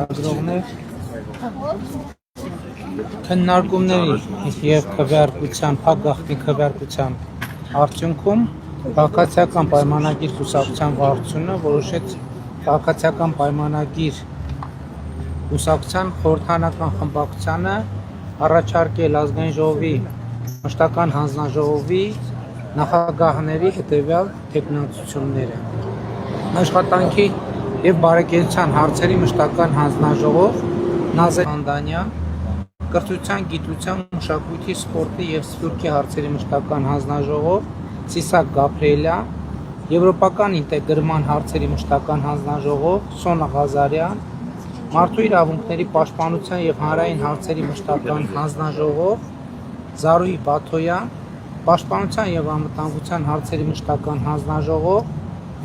Ագրողներ քննարկումների և քվեարկության փակագաղտնի քվեարկության արդյունքում քաղաքացիական պայմանագիր կուսակցության վարչությունը որոշեց քաղաքացիական պայմանագիր կուսակցության խորհրդարանական խմբակցությանը առաջարկել ազգային ժողովի մշտական հանձնաժողովի նախագահների հետևյալ թեկնածությունները. Աշխատանքի և բարեկեցության հարցերի մշտական հանձնաժողով Նազեր Խանդանյան, կրթության, գիտության, մշակույթի, սպորտի և սփյուռքի հարցերի մշտական հանձնաժողով Ցիսակ Գաբրիելյան, Եվրոպական ինտեգրման հարցերի մշտական հանձնաժողով Սոնա Ղազարյան, Մարդու իրավունքների պաշտպանության և հանրային հարցերի մշտական հանձնաժողով Զարուհի Բաթոյան, Պաշտպանության և անվտանգության հարցերի մշտական հանձնաժողով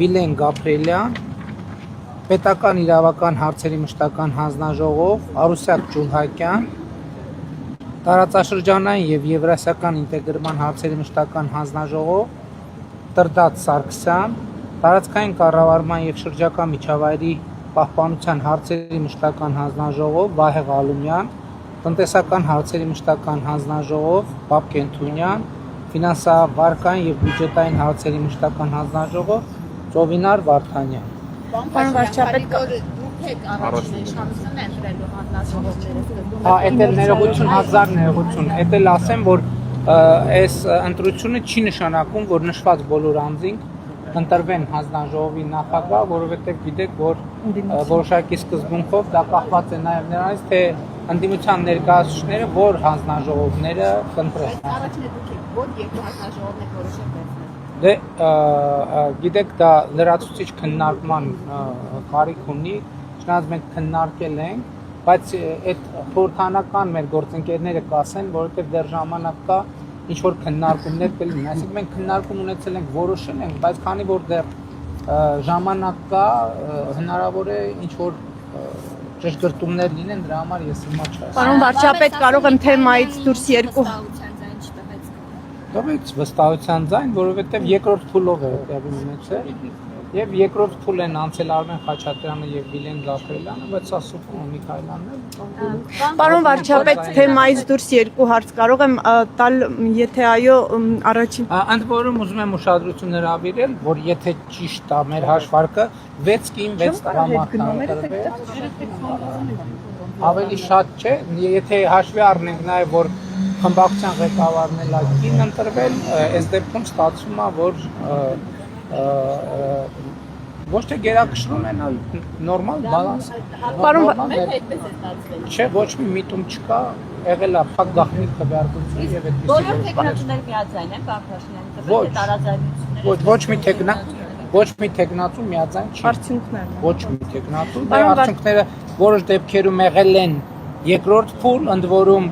Վիլեն Գաբրիելյան, Պետական իրավական հարցերի մշտական հանձնաժողով Արուսյակ Ջուլհակյան, Տարածաշրջանային և եվրասիական ինտեգրման հարցերի մշտական հանձնաժողով Տրդատ Սարգսյան, Տարածքային կառավարման և շրջակա միջավայրի պահպանության հարցերի մշտական հանձնաժողով Վահե Ղալումյան, Տնտեսական հարցերի մշտական հանձնաժողով Բաբկեն Թունյան, Ֆինանսավարկային և բյուջետային հարցերի մշտական հանձնաժողով Ծովինար Վարդանյան։ Պարոն վարչապետ, դուք եք առաջին իշխանությունը ընտրելու հանձնաժողովները։ Էդ ներողություն, էդ էլ ասեմ, որ այս ընտրությունը չի նշանակում, որ նշված բոլոր անձինք ընտրվեն հանձնաժողովի նախագահ, որովհետև գիտեք, որ որոշակի սկզբունքով դա կախված է նաև նրանից, թե ընդդիմության ներկայացուցիչները որ հանձնաժողովները կընտրեն։ Առաջինը դուք եք, որ երկու հանձնաժողովներ որոշեք վերցնել։ Դե գիտեք, դա լրացուցիչ քննարկման կարիք ունի, չնայած մենք քննարկել ենք, բայց այդ խորհրդարանական մեր գործընկերները կասեն, որովհետև դեռ ժամանակ կա ինչ-որ քննարկումներ կլինեն, այսինքն մենք քննարկում ունեցել ենք, որոշել ենք, բայց քանի որ դեռ ժամանակ կա, հնարավոր է ինչ-որ ճշգրտումներ լինեն, դրա համար ես հիմա չեմ։ Պարոն վարչապետ, կարող եմ թեմայից դուրս երկու Տվեց վստահության ձայն, որովհետև երկրորդ փուլով է տեղի ունեցել եւ երկրորդ փուլ են անցել Արմեն Խաչատրյանը եւ Վիլեն Գաբրիելյանը, բայց սա Սուփոն Միքայելյանն է։ Պարոն վարչապետ, թեմայից դուրս երկու հարց կարող եմ տալ, եթե այո, առաջին։ Ընդ որում ուզում եմ ուշադրություն հրավիրել, որ եթե ճիշտ է մեր հաշվարկը 6 կին 6 տղամարդ ավելի շատ չէ, եթե հաշվի առնենք նաեւ որ խմբակցության ղեկավարն էլ կին ընտրվել, այս դեպքում ստացվում է, որ ոչ թե գերակշռում են, այլ նորմալ բալանս։ Չէ, ոչ մի միտում չկա, եղել է փակ գաղտնի քվեարկություն եւ այդպես։ Բոլոր տեխնացուները միաձայն են, Ոչ մի տեխնացու միաձայն չի։ Արդյունքներն։ Ոչ մի տեխնացու, դե արդյունքները որոշ դեպքերում եղել են երկրորդ փուլ, ընդ որում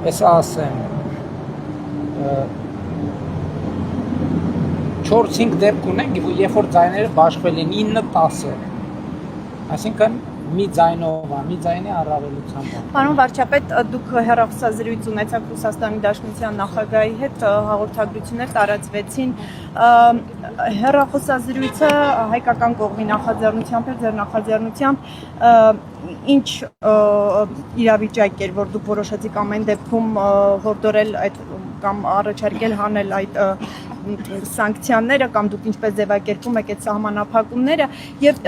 Եսա ասեմ 4-5 դեպք ունենք, երբ որ ձայները բաշխվել են 9-10, այսինքն մի ձայնի առավելությամբ։ Պարոն վարչապետ, դուք հեռախոսազրույց ունեցաք Ռուսաստանի Դաշնության նախագահի հետ, հաղորդագրություններ տարածվեցին, հեռախոսազրույցը հայկական կողմի նախաձեռնությամբ էր, ձեր նախաձեռնությամբ, ինչ իրավիճակ էր, որ դուք որոշեցիք ամեն դեպքում հորդորել այդ կամ առաջարկել հանել այդ սանկցիաները կամ դուք ինչպես ձևակերպում եք այդ սահմանափակումները եւ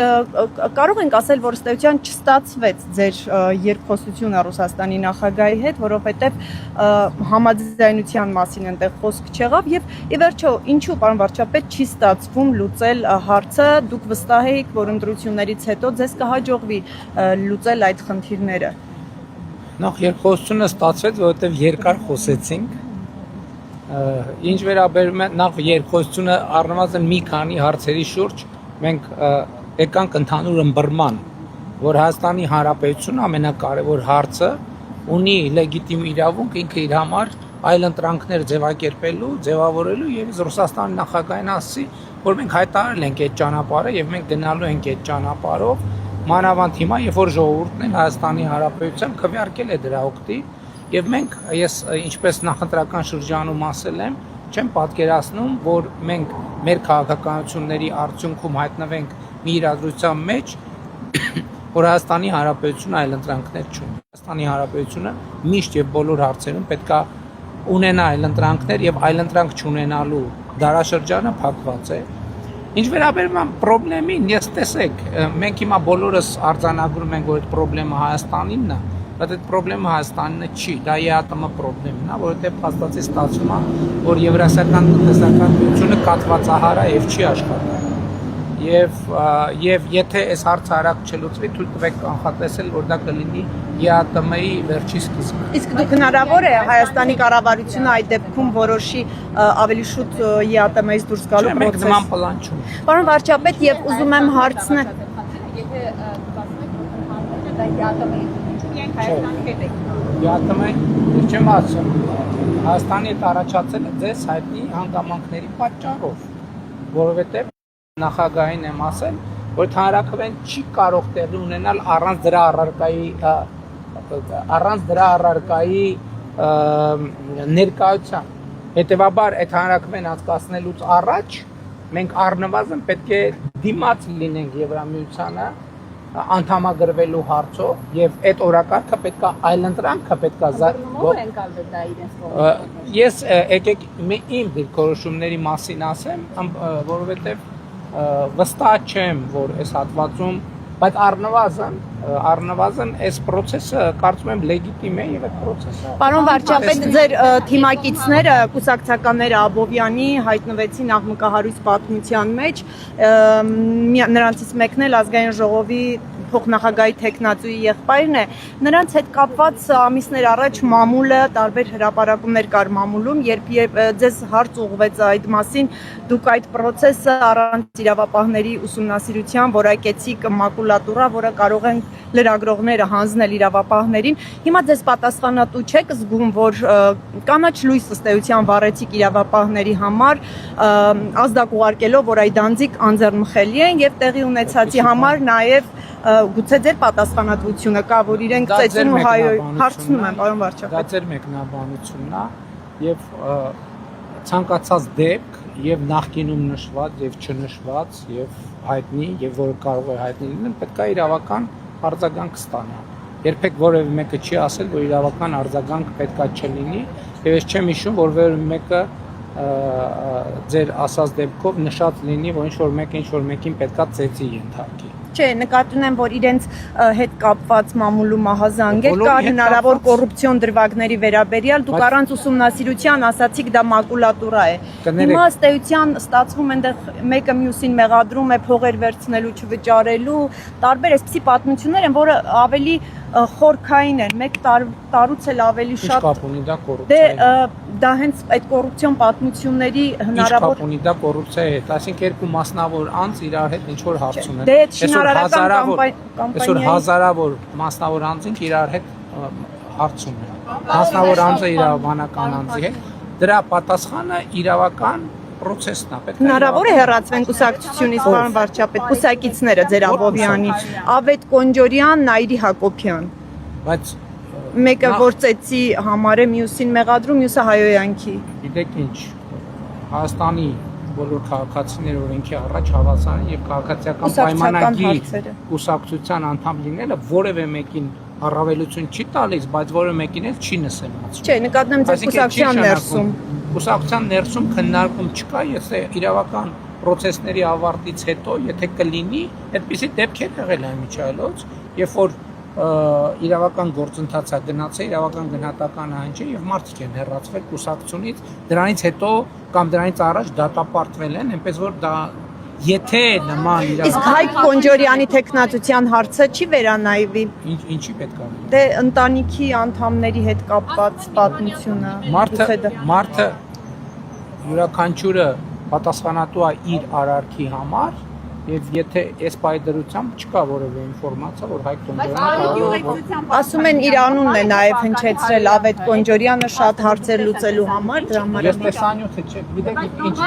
կարող ենք ասել, որ ըստ էության չստացվեց ձեր երկխոսությունը Ռուսաստանի նախագահի հետ, որովհետեւ համաձայնության մասին այնտեղ խոսք չեղավ եւ ի վերջո ինչու պարոն վարչապետ չի ստացվում լուծել հարցը, դուք վստահ եք, որ ընտրություններից հետո ձեզ կհաջողվի լուծել այդ խնդիրները։ Նախ երկխոսությունը ստացվեց, որովհետեւ երկար խոսեցինք։ Ինչ վերաբերում է նախ երկխոսությունը առնվազն մի քանի հարցերի շուրջ մենք եկանք ընդհանուր ըմբռնման, որ Հայաստանի Հանրապետությունը ամենակարևոր հարցը ունի լեգիտիմ իրավունք ինքը իր համար այլ ընտրանքներ ձևակերպելու, ձևավորելու եւ Ռուսաստանի նախագահին ասի, որ մենք հայտարարել ենք այդ ճանապարհը եւ մենք գնալու ենք այդ ճանապարհով, մանավանդ հիմա, երբ որ ժողովուրդն էլ Հայաստանի Հանրապետության քվեարկել է դրա օգտի Եվ մենք, ես ինչպես նախընտրական շրջանում ասել եմ, չեմ պատկերացնում, որ մենք մեր քաղաքականությունների արդյունքում հայտնվենք մի իրադրության մեջ, որ Հայաստանի Հանրապետությունը այլընտրանքներ չունի։ Հայաստանի Հանրապետությունը միշտ եւ բոլոր հարցերում պետք է ունենա այլընտրանքներ եւ այլընտրանք չունենալու դարաշրջանը փակված է։ Ինչ վերաբերում է խնդրին, ես տեսեք, մենք հիմա բոլորս արձանագրում ենք, որ այդ խնդրը Հայաստանինն է, բայց այդ խնդրը Հայաստանինը չի, դա ԵԱՏՄ խնդրն է, որովհետեւ փաստացի ստացվում է, որ Եվրասիական տնտեսական միությունը կաթվածահար է եւ չի աշխատում։ Եվ եթե այս հարցը արագ չլուծվի, թույլ տվեք կանխատեսել, որ դա կլինի ԵԱՏՄ-ի վերջի սկիզբը։ Իսկ դուք հնարավոր է Հայաստանի կառավարությունը այդ դեպքում որոշի ավելի շուտ ԵԱՏՄ-ից դուրս գալու Մենք process։ նման պլան չունենք։ Պարոն վարչապետ, եւ ուզում եմ հարցնել, Եթե դասում եք դա ԵԱՏՄ-ի հետ եք, Հայաստանի հետ եք։ ԵԱՏՄ-ը, ես չեմ ասում, Հայաստանի հետ առաջացել է ձեզ հայտնի հանգամանքների պատճառով, որովհետև նախագահին եմ ասել, որ հանրաքվեն չի կարող տեղի ունենալ առանց դրա առարկայի ներկայության։ Հետևաբար այդ հանրաքվեն անցկացնելուց առաջ մենք առնվազն պետք է դիմաց լինենք Եվրամիությանը անդամագրվելու հարցով եւ այդ օրակարգը պետք է այլընտրանքը պետք է Ո՞ր են կալվել դա իրենց կողմից։ Ես եկեք իմ դիրքորոշումների մասին ասեմ, որովհետեւ վստահ չեմ, որ այս հատվածում, բայց առնվազն այս process-ը կարծում եմ լեգիտիմ է եւ այդ process-ը։ Պարոն վարչապետ, ձեր թիմակիցները, կուսակցականները Աբովյանի հայտնվեցին աղմկահարույց պատմության մեջ, նրանցից մեկն էլ ազգային ժողովի փոխնախագահի տեխնացուի եղբայրն է, նրանց հետ կապված ամիսներ առաջ մամուլը տարբեր հրապարակումներ կար մամուլում, երբ ձեզ հարց ուղղվեց այդ մասին, դուք այդ process-ը առանց իրավապահների ուսումնասիրության որակեցիք մակուլատուրա, որը կարող են լրագրողները հանձնել իրավապահներին։ Հիմա ձեզ պատասխանատու չեք զգում, որ կանաչ լույս ըստ էության վառեցիք իրավապահների համար, ազդակ ուղարկելով, որ այդ անձիկ անձեռնմխելի են եւ տեղի ունեցածի համար նաեւ գուցե ձեր պատասխանատվությունը կա, որ իրենք ծեծում ու հարցնում են, պարոն վարչապետ։ Դա ձեր մեկնաբանությունն է եւ ցանկացած դեպք եւ նախկինում նշված եւ չնշված եւ հայտնի եւ որը կարող է հայտնի լինել, պետք է իրավական արձագանք ստանա։ Երբեք որևէ մեկը չի ասել, որ իրավական արձագանք պետք է չլինի, եւ ես չեմ հիշում, որ որևէ մեկը ձեր ասած դեպքով նշած լինի, որ ինչ որ մեկին պետք է ծեծի ենթարկի։ Չէ, նկատի ունեմ, որ իրենց հետ կապված մամուլու մահազանգեր կար, հնարավոր կոռուպցիոն դրվագների վերաբերյալ, դուք առանց ուսումնասիրության ասացիք դա մակուլատուրա է։ Հիմա ըստ էության ստացվում այնտեղ մեկը մյուսին մեղադրում է փողեր վերցնելու, չվճարելու, տարբեր այսպիսի պատմություններ են, որը ավելի խորքային են, մեկ տարուց էլ ավելի շատ։ Ինչ կապ ունի դա կոռուպցիայի։ Դե դա հենց այդ կոռուպցիոն պատմությունների հնարավոր։ Ինչ կապ ունի դա կոռուպցիայի հետ, այսինքն երկու մասնավոր անձ իրար հետ ինչ որ հարց ունեն։ Դե շինարարական Այսօր հազարավոր մասնավոր անձինք իրար հետ հարց ունեն։ Մասնավոր անձը իրավաբանական անձի հետ, դրա պատասխանը իրավական process-ն է, պետք է։ Հնարավոր է հեռացվեն կուսակցությունից, պարոն վարչապետ, կուսակիցները ձեր Աբովյանի, Ավետ Կոնջորյան, Նայիրի Հակոբյան։ Բայց մեկը որ ծեծի համար է, մյուսին մեղադրում, մյուսը հայոյանքի։ Գիտեք ինչ, Հայաստանի բոլոր քաղաքացիները օրենքի առաջ հավասար են եւ քաղաքացիական պայմանագիր կուսակցության անդամ լինելը որևէ մեկին առավելություն չի տալիս, բայց որևէ մեկին էլ չի նսեմացնում։ Չէ, նկատում եմ ձեր կուսակցության ներսում։ Կուսակցության ներսում քննարկում չկա, եթե իրավական process-ների ավարտից հետո, եթե կլինի, այդպիսի դեպքեր եղել են միջայլոց, երբ որ իրավական գործընթացը գնացել, իրավական գնահատական հանջը եւ մարդիկ են հեռացվել կուսակցությունից, դրանից հետո կամ դրանից առաջ դատապարտվել են, այնպես որ դա եթե նման իրավական։ Իսկ Հայկ Կոնջորյանի տեխնացության հարցը չի վերանայվի։ Ինչի պետք է։ Դե ընտանիքի անդամների հետ կապված պատմությունը։ Մարդը յուրաքանչյուրը պատասխանատու է իր արարքի համար եւ եթե այս պայդրությամբ չկա որևէ ինֆորմացիա, որ Հայկ Կոնջորյանը ասում են իր անունն է նաեւ հնչեցրել Ավետ Կոնջորյանը շատ հարցեր լուծելու համար, դրա համար։ Ես տեսանյութը չեմ, գիտեք ինչ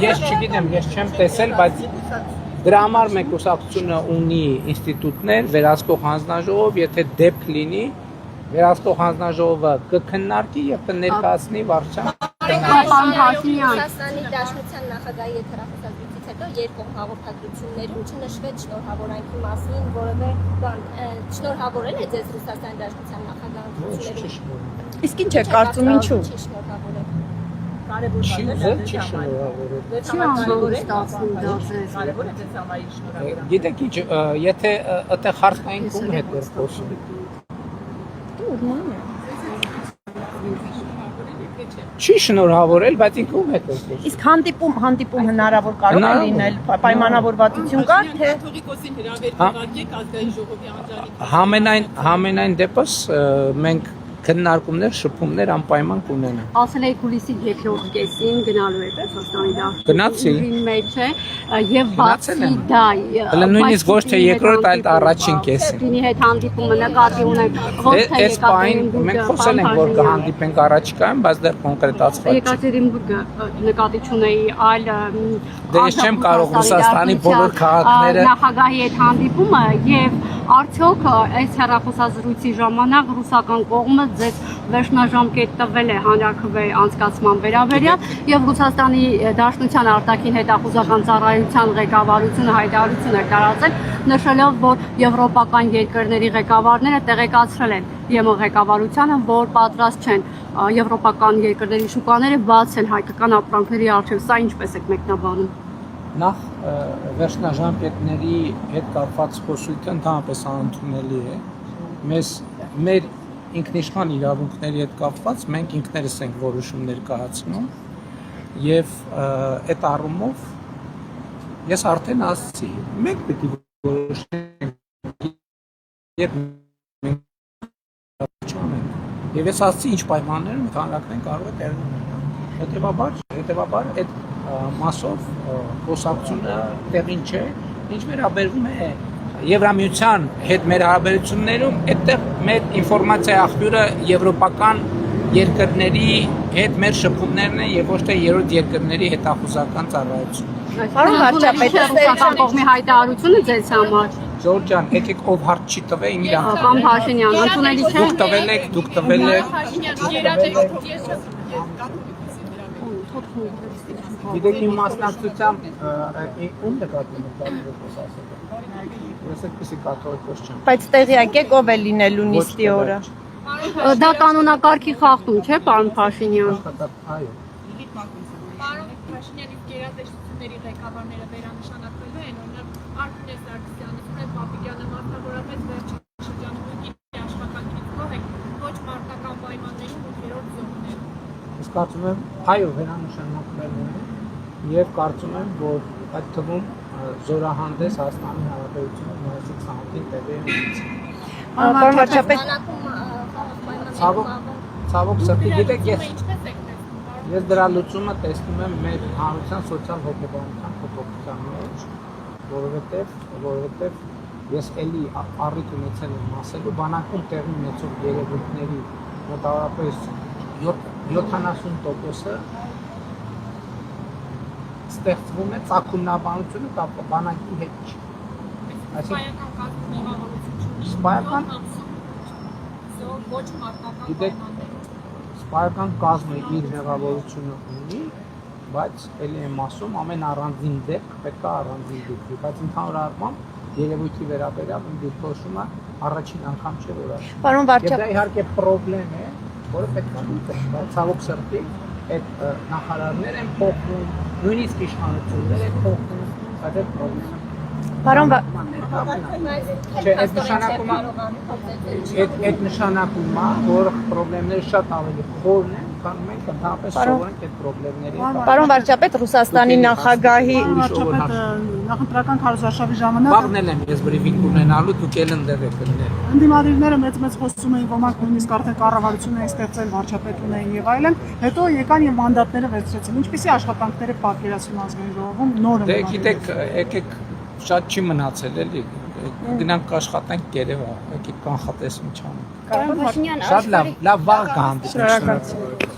ես չգիտեմ, ես չեմ տեսել, բայց դրա համար մեկ կուսակցությունը ունի ինստիտուտներ, վերահսկող հանձնաժողով, եթե դեպք լինի, վերահսկող հանձնաժողովը կքննարկի եւ կներկայացնի վարչության։ Հայաստանի Դաշնության նախագահի հետ հեռախոսազրույցից հետո երկկողմ հաղորդագրություններում չնշվեց շնորհավորանքի մասին որևէ բան, շնորհավորել է ձեզ Ռուսաստանի Դաշնության նախագահություններում։ Իսկ ինչ է կարծում ինչու։ Չի շնորհավորել։ Կարևոր Չի ուզել, չի շնորհավորել։ Կարևոր է ձեզ համար շնորհավորել։ Գիտեք ինչ, եթե այդտեղ հարցային կում հետ էր խոսում։ Չի շնորհավորել, բայց ինքը ում հետ էր խոսում։ Իսկ հանդիպում հնարավոր կարող է լինել, պայմանավորվածություն կա, թե Թողիկոսին հրավեր կարգեք ազգային ժողովի անջանի։ Համենայն դեպս մենք քննարկումներ, շփումներ անպայման կունենան։ Ասել էի հուլիսի երկրորդ կեսին գնալու է Ռուսաստանի Դաշնության Գնացի։ մեջ է եւ բացի դա Հələ նույնիսկ ոչ թե երկրորդ, այլ առաջին կեսին։ Դինի հետ հանդիպումը նկատի ունենք ոչ թե Այս պահին մենք խոսել ենք, որ կհանդիպենք առաջիկայում, բայց դեռ կոնկրետացված չի։ Եկատերինբուրգը նկատի չունեի, այլ Դե ես չեմ կարող Ռուսաստանի բոլոր քաղաքները նախագահի հետ հանդիպումը եւ արդյոք այս հեռախոսազրույցի ժամանակ ռուսական կողմը ձեզ վերջնաժամկետ տվել է հանրաքվեի անցկացման վերաբերյալ եւ Ռուսաստանի Դաշնության արտաքին հետախուզական ծառայության ղեկավարությունը հայտարարություն է տարածել, նշելով, որ եվրոպական երկրների ղեկավարները տեղեկացրել են ԵՄ ղեկավարությանը, որ պատրաստ չեն եվրոպական երկրների շուկաները բացել հայկական ապրանքների առջև։ Սա ինչպես եք մեկնաբանում։ նախ վերջնաժամկետների հետ կապված խոսույթը ընդհանրապես անընդունելի է։ Մեր ինքնիշխան իրավունքների հետ կապված մենք ինքներս ենք որոշումներ կայացնում եւ այդ առումով ես արդեն ասացի, մենք պետք է որոշենք երբ մենք չանենք եւ ես ասացի ինչ պայմաններում ընդհանրակրեն կարող է տեղի ունենալ։ Հետևաբար այդ մասով խոսակցությունը տեղին չէ, ինչ վերաբերվում է Եվրամիության հետ մեր հարաբերություններում, այդտեղ մեր ինֆորմացիայի աղբյուրը եվրոպական երկրների հետ մեր շփումներն են եւ ոչ թե երրորդ երկրների հետախուզական ծառայությունը։ Պարոն վարչապետ, ռուսական կողմի հայտարարությունը ձեզ համար Ժորժ ջան, եկեք ով հարց չի տվել, ին իրան։ Պարոն Փաշինյան, ընդունելի չէ։ Դուք տվել եք։ Գիտեք իմ մասնակցությամբ ում նկատում եք դատողոս ասել։ Ես այդպեսի կաթողիկոս չեմ։ բայց տեղյակ եք ով է լինելու նիստի օրը։ Դա կանոնակարգի խախտում չէ, պարոն Փաշինյան։ Այո։ Պարոն Փաշինյանի գերատեսչությունների ղեկավարները վերանշանակվելու են, օրինակ Արտուր Սարգսյանը, Սուրեն Պապիկյանը մասնավորապես վերջին շրջանում իր աշխատանքից գոհ են ոչ մարտական պայմաններում ու երրորդ զոներում։ Ես կարծում եմ, այո, վերանշանակվելու են եւ կարծում եմ, որ այդ թվում զորահանդես Հայաստանի Հանրապետությունը մայիսի 20-ին տեղի է ունեցել։ Պարոն վարչապետ, Ցավոք սրտի, գիտեք, ես դրա լուծումը տեսնում եմ մեր հանրության սոցիալ-հոգեբանական փոփոխության մեջ, որովհետև ես էլի առիթ ունեցել եմ ասելու, բանակում տեղի ունեցող երևույթների մոտավորապես 70%-ը ստեղծվում է ծագումնաբանությունը կամ բանակի հետ չի։ Սպայական ոչ մարտական Գիտեք, սպայական կազմը իր հեղավորությունը ունի, բայց էլի եմ ասում, ամեն առանձին դեպք պետք է առանձին դեպքի, բայց ընդհանուր առմամբ երևույթի վերաբերյալ իմ դիրքորոշումը առաջին անգամ չէ որ ասում։ պարոն Եվ դա վարչապետ, իհարկե խնդրեմ է, որը պետք է լուծել, բայց ցավոք սրտի այդ նախարարներ են փոխվում, նույնիսկ իշխանություններ են փոխվում, բայց այդ խնդիրը պարոն Չէ, այդ նշանակում է, որ խնդիրները շատ ավելի խորն են, քան մենք ընդհանրապես սովորենք այդ խնդիրների։ Պարոն վարչապետ, Ռուսաստանի նախագահի նախընտրական քարոզարշավի ժամանակ Բաղնել եմ ես բրիֆինգ ունենալու, դուք ել ընդեղ եք լինել։ ընդդիմադիրները մեծ խոսում էին, ոմանք նույնիսկ արդեն կառավարություն էին ստեղծել, վարչապետ ունեին եւ այլն, հետո եկան եւ մանդատները վերցրեցին։ Ինչպիսի աշխատանքներ է պատկերացնում ազգային ժողովում նորը։ Դե գիտեք, եկեք շատ չի մնացել էլի։ Գնանք աշխատենք Երևան, եկեք կանխատեսում չանենք։ Պարոն Փաշինյան, Շատ լավ վաղ կհանդիպենք։